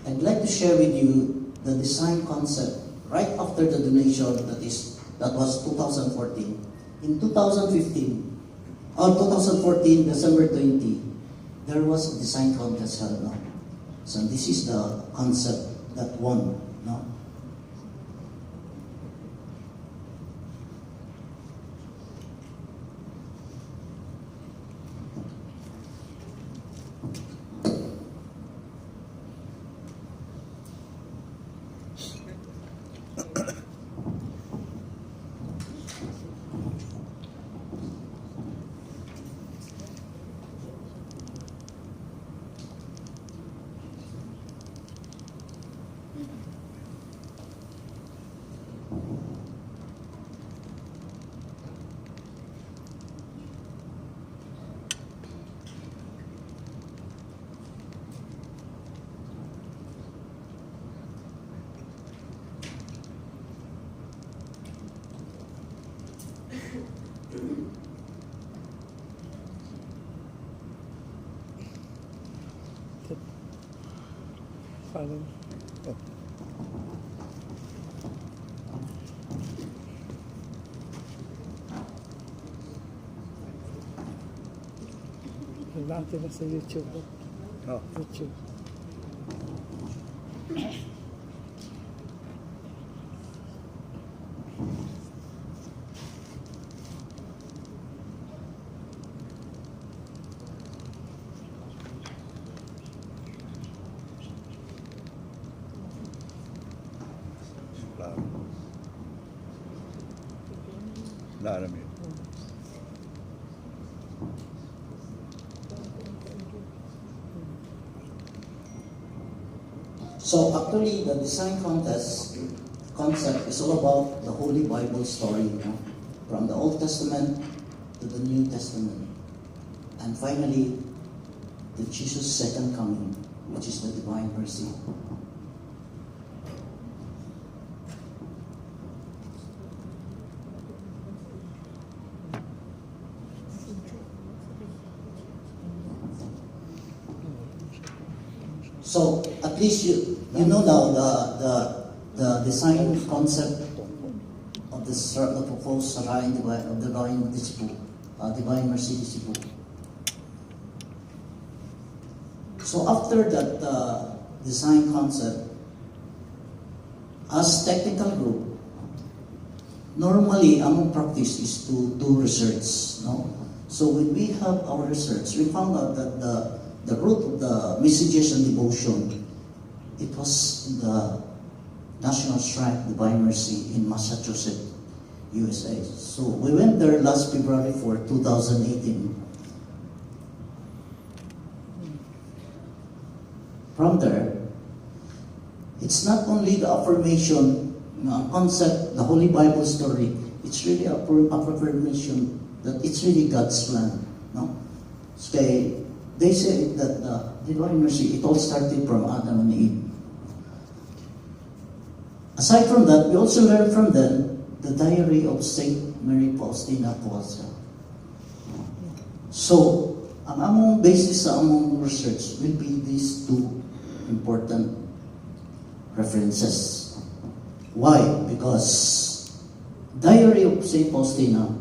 I'd like to share with you the design concept right after the donation that was 2014. In 2015, or 2014, December 20, there was a design contest held now. So this is the concept that won. No? Nanti nasa YouTube. Oh. YouTube. Lalamig. So actually, the design contest concept is all about the Holy Bible story, from the Old Testament to the New Testament, and finally, to Jesus' second coming, which is the divine mercy. So at least you know now the design concept of the proposed divine mercy disciple. So after that design concept, as technical group, normally our practice is to do research. No? So when we have our research, we found out that the root of the messages and devotion, it was in the National Shrine of Divine Mercy in Massachusetts, USA. So we went there last February for 2018. From there, it's not only the affirmation, concept, the Holy Bible story, it's really a affirmation that it's really God's plan. No? So they say that the divine mercy, it all started from Adam and Eve. Aside from that, we also learn from them the diary of Saint Mary Faustina Kowalska. So, ang among basis sa among research will be these two important references. Why? Because diary of Saint Faustina,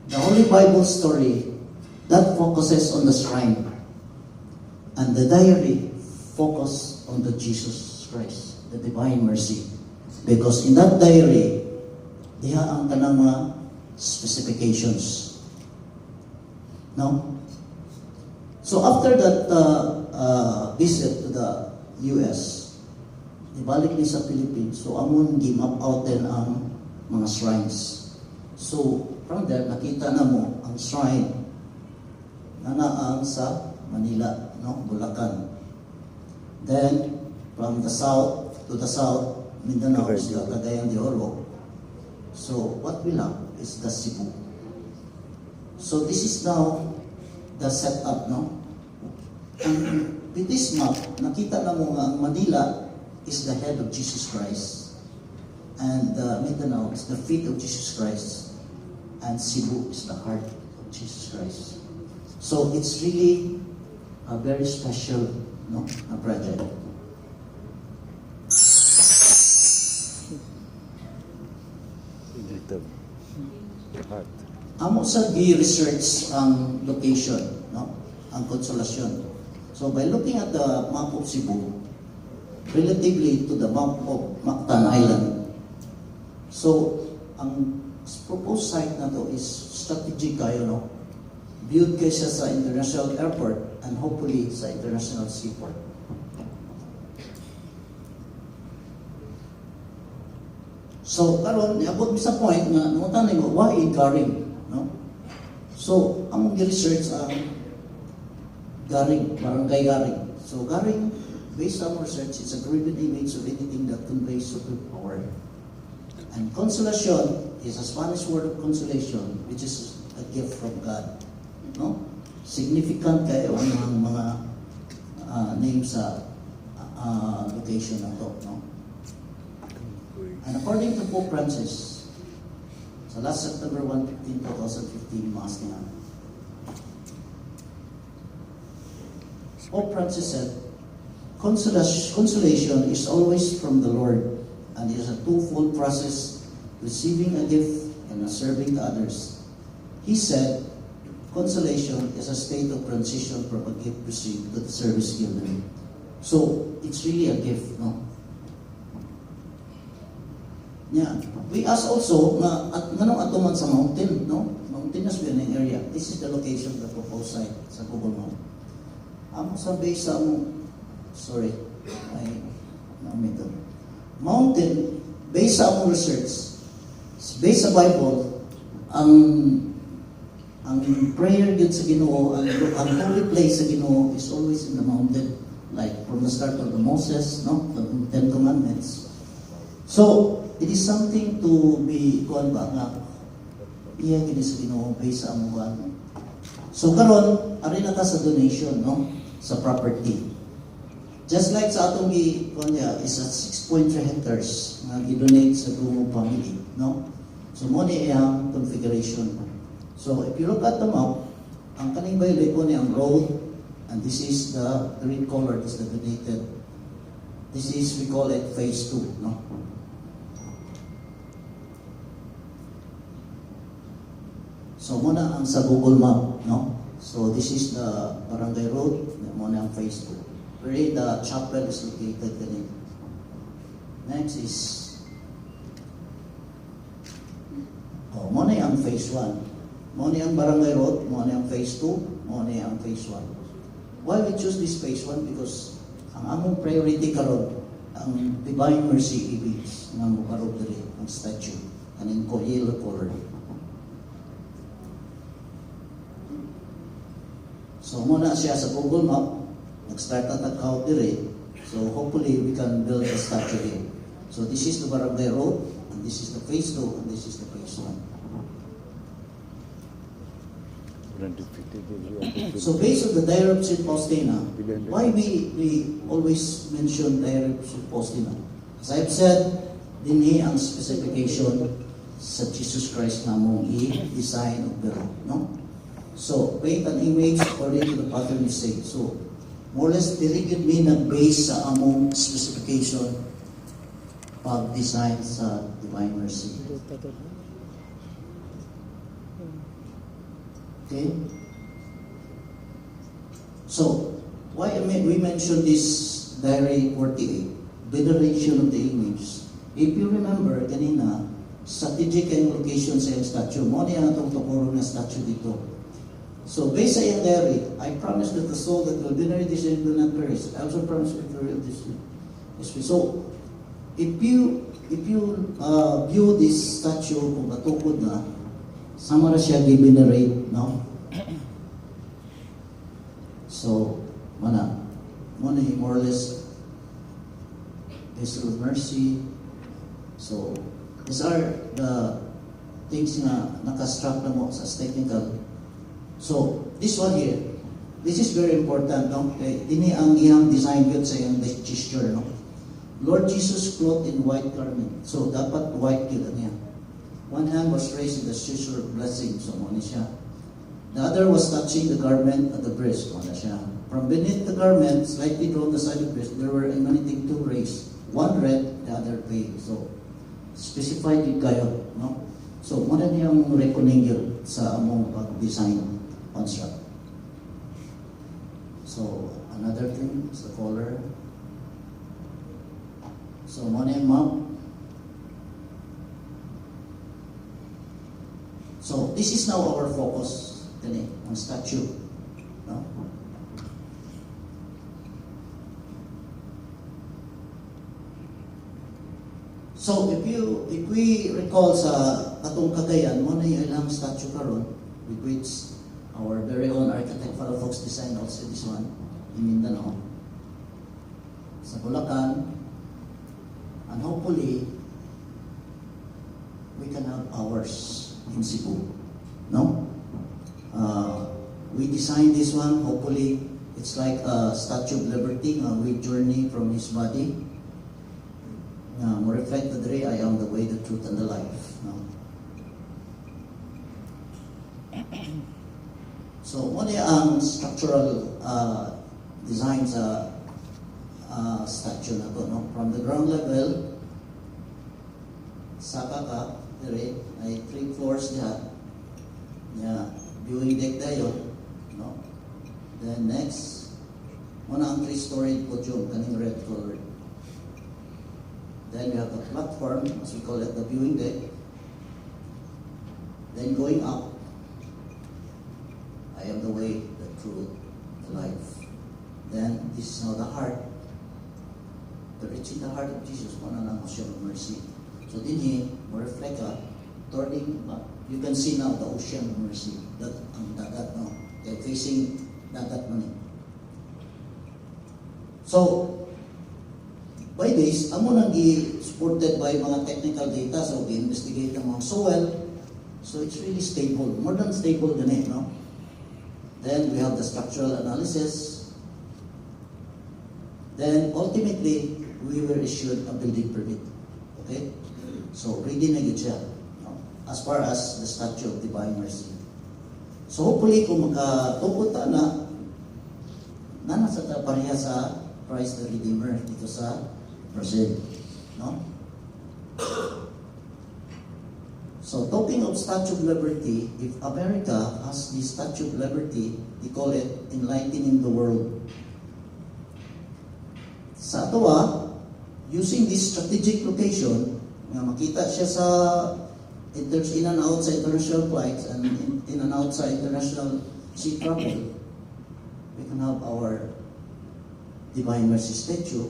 the Holy Bible story, that focuses on the shrine. And the diary focus on the Jesus Christ, the divine mercy. Because in that diary, diha ang kanang mga specifications. No? So after that visit to the US, ibalik ni sa Philippines, so amon gi-map out din ang mga shrines. So from there, nakita na mo ang shrine na naang sa Manila, no? Bulacan. Then, from the south to the south, Mindanao is the Cagayan de Oro. So, what we have is the Cebu. So, this is now the setup, no? And with this map, nakita na mo nga ang Manila is the head of Jesus Christ. And Mindanao is the feet of Jesus Christ. And Cebu is the heart of Jesus Christ. So, it's really a very special project. Heart. Amo sa gi-research ang location, no? Ang Consolacion. So by looking at the map of Cebu, relatively to the map of Mactan Island, so ang proposed site na to is strategic kayo, no? Viewed kayo siya sa international airport and hopefully sa international seaport. So karon niabot mi sa point nga nangutan nimo why in Garing, no? So ang research ang Garing, barangay Garing. So Garing, based on research, it's a graven image of anything that conveys supreme power. And Consolacion is a Spanish word of consolation, which is a gift from God, no? Significant kayo ang mga names sa location na to, no? And according to Pope Francis, sa last September 1, 2015 Mass niya, Pope Francis said, consolation is always from the Lord, and it is a twofold process, receiving a gift and serving to others. He said, consolation is a state of transition from a gift received to the service given. So, it's really a gift, no? Yeah. We ask also, ganong atuman sa mountain, no? Mountainous building area. This is the location of the proposed site sa Google Map. Amo sa base sa sorry, ay namito. Mountain, based sa among research, based sa Bible, ang prayer yun sa Ginoo, ang holy place sa Ginoo is always in the mountain, like from the start of the Moses, no, the Ten Commandments. So it is something to be kuan ba nga iya gini sa Ginoo based sa among kuan. So karon ari na ta sa donation, no, sa property. Just like sa atong kuan niya is at 6.3 hectares nga gi-donate sa Dumo family, no? So mo ni iyang configuration. So if you look at the map, ang kaning baylay ko ni ang road, and this is the green color, this is the donated. This is, we call it phase 2, no? So muna ang sa Google Map, no? So this is the barangay road, muna ang phase 2. Where the chapel is located in. Next is muna ang phase 1. Muna ang barangay road, muna ang phase 2, muna ang phase 1. Why we choose this phase 1? Because ang among priority karon ang Divine Mercy image nga mo karon diri ang statue kaning yellow color. So muna siya sa Google Map, nag-start na tag-out dire. So hopefully we can build a statue here. So this is the barangay road, and this is the phase 2, and this is the phase 1. So based on the Diary of St. Faustina, why we always mention Diary of St. Faustina? As I've said, dinhi ang specification sa Jesus Christ na mong i-design of the road, no? So, paint an image according to the pattern you say. So, more or less, dirigid me nag-base sa among specification pag-design sa Divine Mercy. Okay? So, why we mention this Diary 48? Veneration of the image. If you remember, kanina, strategic and location sa yung statue. Mo niya itong tukuro na statue dito. So, based sa iyong diary, I promise that the soul that will venerate this and will not perish. I also promise to venerate this. So, if you view this statue kung batukod na, sama na siya gi-venerate, no? So, muna more or less, vessel of mercy. So, these are the things na nakastrap na mo sa technical. So, this one here, this is very important, no? Ini ang iyang design yun sa iyang gesture, no? Lord Jesus clothed in white garment. So, dapat white yun niya. One hand was raised in the gesture of blessing. So, muna siya. The other was touching the garment at the breast. Muna siya. From beneath the garment, slightly down the side of the breast, there were emanating two rays. One red, the other pale. So, specified yun kayo, no? So, muna niyang reckoning yun sa among pag-design construct. So, another thing is the color. So, muna yung map. So, this is now our focus, kani, ang statue. No? So, if we recall sa atong Cagayan, mo na yung ilang statue karon, with which our very own architect Palafox designed also this one in Mindanao, sa Bulacan, and hopefully we can have ours in Cebu. No? We designed this one, hopefully it's like a Statue of Liberty, we journey from his body. Mo reflect the day, I am the way, the truth, and the life. No? So, muna ang structural design sa statue na to. No? From the ground level, sa kaka, dire, ay 3 floors niya. Viewing deck dayon. No? Then next, muna ang 3-story podium, kaning red color. Then we have the platform, as we call it, the viewing deck. Then going up, I am the way, the truth, the life. Then this is now the heart. The reaching the heart of Jesus, one ang ocean of mercy. So dinhi, mo reflect turning back. You can see now the ocean of mercy. That ang dagat no. They're facing dagat man. So by this, amo nang supported by mga technical data, so gi-investigate ang mga soil. So it's really stable, more than stable gani, no? Then we have the structural analysis. Then ultimately, we were issued a building permit. Okay? So ready na gid siya, no? As far as the Statue of Divine Mercy. So hopefully kung makatupot na nasa ta pareha sa Christ the Redeemer dito sa Brazil, no? So, talking of Statue of Liberty, if America has the Statue of Liberty, they call it enlightening the world. Sa ato using this strategic location, nga makita siya sa in and out sa international flights and in and out sa international sea travel, we can have our Divine Mercy statue,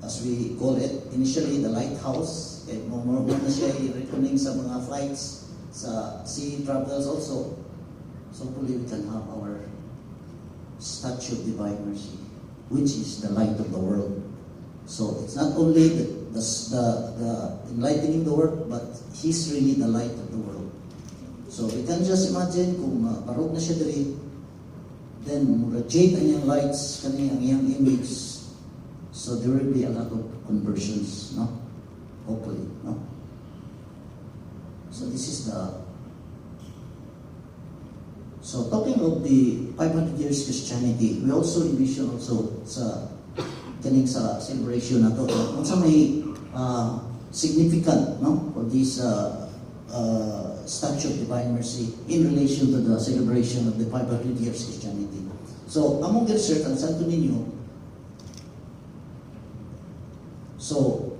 as we call it, initially the lighthouse. Kaya more na siya i-reckoning sa mga flights, sa sea travels also. So hopefully we can have our Statue of Divine Mercy, which is the light of the world. So it's not only the enlightening the world, but He's really the light of the world. So we can just imagine kung parog na siya diri, then radiate ang iyang lights, kani ang iyang image. So there will be a lot of conversions, no? Hopefully, no? So this is so talking of the 500 years Christianity, we also envision also sa kaning sa celebration na to, kung sa may significant, no? For this Statue of Divine Mercy in relation to the celebration of the 500 years Christianity. So among the research ang Santo Niño. So,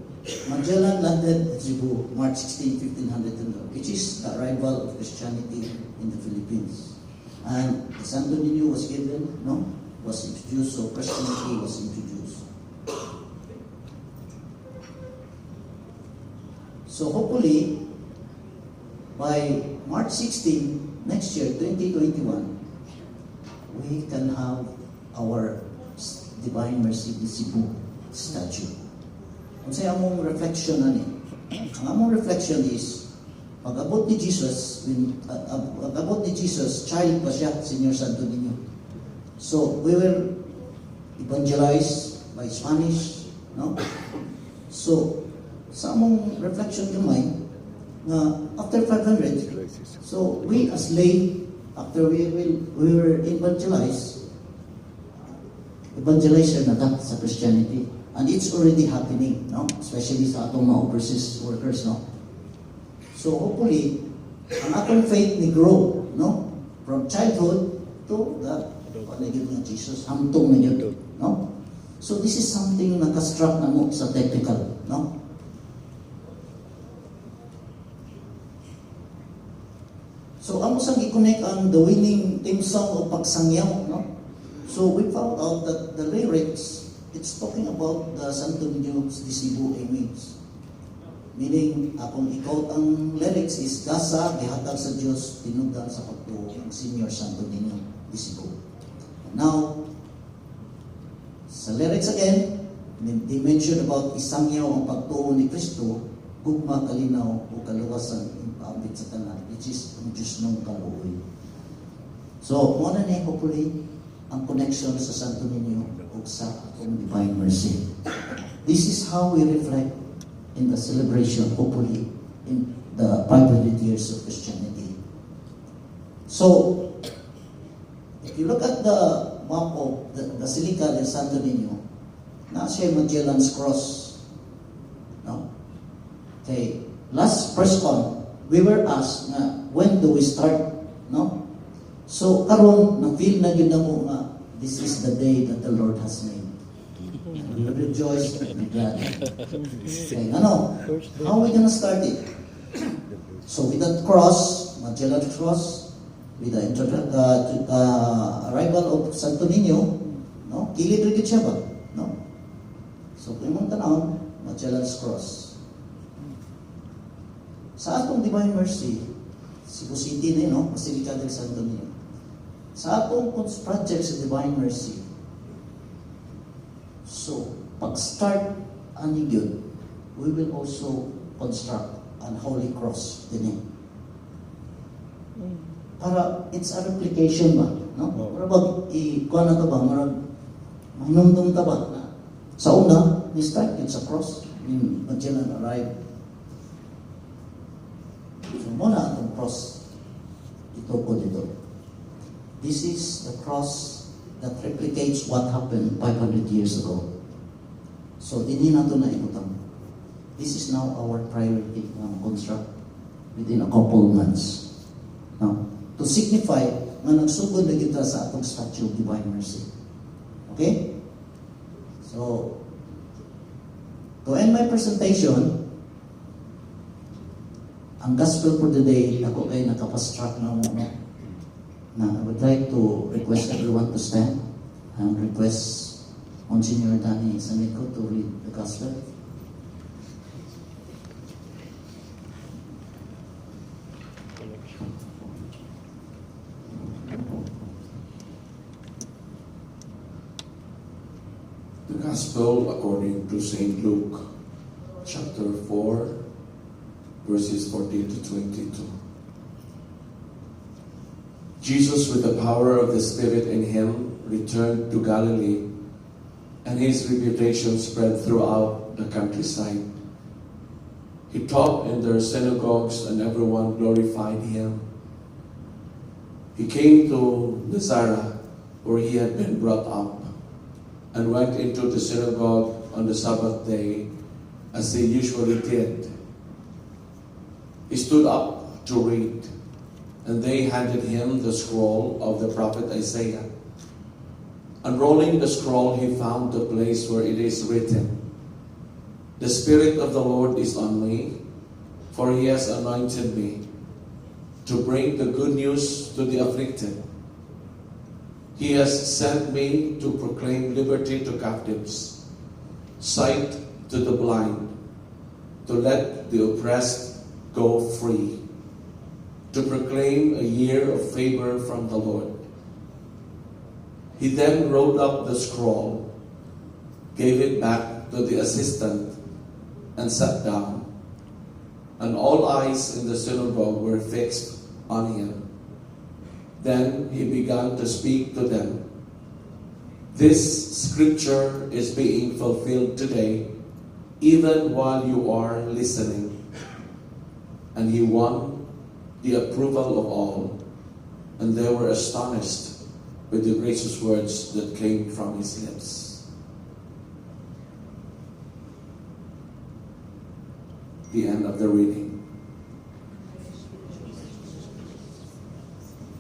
Magellan landed at Cebu March 16, 1500, which is the arrival of Christianity in the Philippines. And Santo Niño was given, no? Was introduced, so Christianity was introduced. So hopefully, by March 16, next year, 2021, we can have our Divine Mercy in Cebu statue. Kung sa among reflection na ni, ang among reflection is, pag-abot ni Jesus, child pa siya, Senior Santo Niño. So, we will evangelize by Spanish, no? So, sa among reflection gamay, na after 500, so we as lay, after we were evangelized na that sa Christianity. And it's already happening, no? Especially sa atong mga overseas workers, no? So hopefully, ang akong faith ni grow, no? From childhood to the panagid nga Jesus, hamtong na yun, no? So this is something nakastruck na mo sa technical, no? So amo sang i-connect ang the winning theme song o pagsangyaw, no? So we found out that the lyrics, it's talking about the Santo Niño's de Cebu image. Meaning, akong ikaw ang lyrics is gasa, gihatag sa Diyos, tinugdan sa pagtuo ng Senior Santo Niño de Cebu. Now, sa lyrics again, they mention about isangyaw ang pagtuo ni Kristo, gugma, kalinaw, o kaluwasan, ipaambit sa tanan, which is ang Diyos ng kaluoy. So, muna na hopefully, ang connection sa Santo Niño o sa atong Divine Mercy. This is how we reflect in the celebration, hopefully, in the 500 years of Christianity. So, if you look at the map of the Basilica del Santo Niño, na siya Magellan's Cross. No? Okay, first con, we were asked na, when do we start? No? So, karon na-feel na yun na mo nga, this is the day that the Lord has made. We will rejoice and be glad. Okay, ano? How are we gonna start it? So with that cross, Magellan's Cross, with the arrival of Santo Niño, no? Kilid rin siya ba? No? So kung mong tanawin, Magellan's Cross. Sa atong Divine Mercy, Cebu City din, no? Basilica del Santo Niño. Sa atong project sa Divine Mercy, so, pag-start ani gyud, we will also construct an holy cross din. Para it's a replication ba, no? Para bag ikuha na to ba, marag mahinumdum ta ba na sa una, ni start yun sa cross, yung Magellan arrived. So, muna atong cross, ito po dito. This is the cross that replicates what happened 500 years ago. So, hindi na ito na inutang. This is now our priority na construct within a couple months. Now, to signify na nagsugod na kita sa atong statue of Divine Mercy. Okay? So, to end my presentation, ang gospel for the day, ako ay nakapastruck na muna. Now, I would like to request everyone to stand and request Monsignor Danny Sanico to read the gospel. The Gospel according to St. Luke, chapter 4, verses 14 to 22. Jesus, with the power of the Spirit in him, returned to Galilee, and his reputation spread throughout the countryside. He taught in their synagogues, and everyone glorified him. He came to Nazareth, where he had been brought up, and went into the synagogue on the Sabbath day, as they usually did. He stood up to read, and they handed him the scroll of the prophet Isaiah. Unrolling the scroll, he found the place where it is written, "The Spirit of the Lord is on me, for he has anointed me to bring the good news to the afflicted. He has sent me to proclaim liberty to captives, sight to the blind, to let the oppressed go free, to proclaim a year of favor from the Lord." He then rolled up the scroll, gave it back to the assistant, and sat down. And all eyes in the synagogue were fixed on him. Then he began to speak to them. "This scripture is being fulfilled today, even while you are listening." And he won the approval of all, and they were astonished with the gracious words that came from his lips. The end of the reading.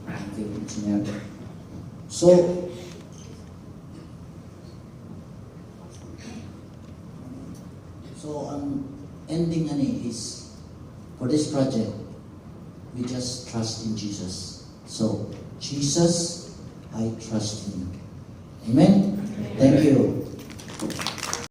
Thank you, Engineer. So, ang ending is, for this project, we just trust in Jesus. So, Jesus, I trust Him. Amen? Thank you.